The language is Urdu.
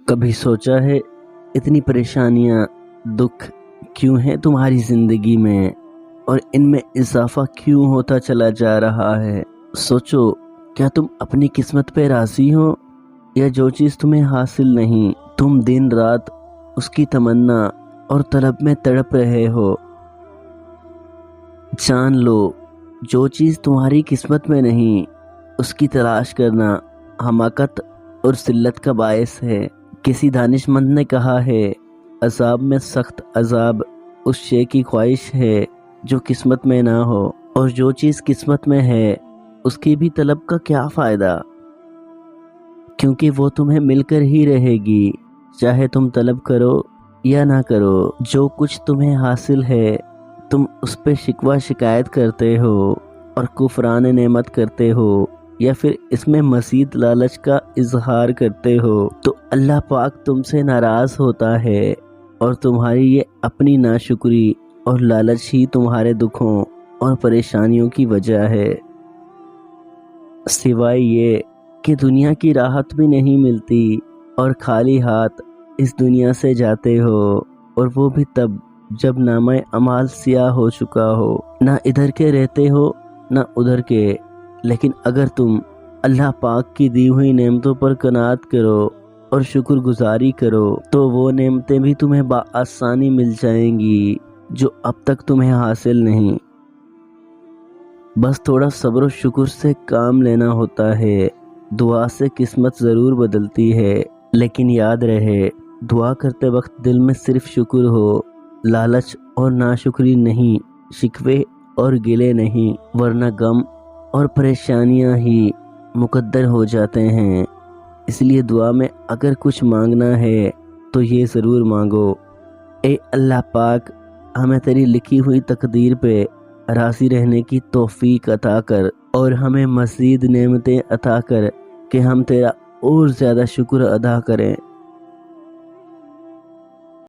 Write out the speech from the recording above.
کبھی سوچا ہے اتنی پریشانیاں دکھ کیوں ہیں تمہاری زندگی میں اور ان میں اضافہ کیوں ہوتا چلا جا رہا ہے؟ سوچو، کیا تم اپنی قسمت پہ راضی ہو یا جو چیز تمہیں حاصل نہیں تم دن رات اس کی تمنا اور طلب میں تڑپ رہے ہو؟ جان لو، جو چیز تمہاری قسمت میں نہیں اس کی تلاش کرنا حماقت اور ذلت کا باعث ہے۔ کسی دانش مند نے کہا ہے، عذاب میں سخت عذاب اس شے کی خواہش ہے جو قسمت میں نہ ہو، اور جو چیز قسمت میں ہے اس کی بھی طلب کا کیا فائدہ، کیونکہ وہ تمہیں مل کر ہی رہے گی، چاہے تم طلب کرو یا نہ کرو۔ جو کچھ تمہیں حاصل ہے تم اس پہ شکوہ شکایت کرتے ہو اور کفران نعمت کرتے ہو یا پھر اس میں مزید لالچ کا اظہار کرتے ہو تو اللہ پاک تم سے ناراض ہوتا ہے، اور تمہاری یہ اپنی ناشکری اور لالچ ہی تمہارے دکھوں اور پریشانیوں کی وجہ ہے۔ سوائے یہ کہ دنیا کی راحت بھی نہیں ملتی اور خالی ہاتھ اس دنیا سے جاتے ہو، اور وہ بھی تب جب نامہ اعمال سیاہ ہو چکا ہو، نہ ادھر کے رہتے ہو نہ ادھر کے۔ لیکن اگر تم اللہ پاک کی دی ہوئی نعمتوں پر قناعت کرو اور شکر گزاری کرو تو وہ نعمتیں بھی تمہیں بآسانی مل جائیں گی جو اب تک تمہیں حاصل نہیں۔ بس تھوڑا صبر و شکر سے کام لینا ہوتا ہے۔ دعا سے قسمت ضرور بدلتی ہے، لیکن یاد رہے، دعا کرتے وقت دل میں صرف شکر ہو، لالچ اور ناشکری نہیں، شکوے اور گلے نہیں، ورنہ غم اور پریشانیاں ہی مقدر ہو جاتے ہیں۔ اس لیے دعا میں اگر کچھ مانگنا ہے تو یہ ضرور مانگو، اے اللہ پاک، ہمیں تیری لکھی ہوئی تقدیر پہ راضی رہنے کی توفیق عطا کر، اور ہمیں مزید نعمتیں عطا کر کہ ہم تیرا اور زیادہ شکر ادا کریں۔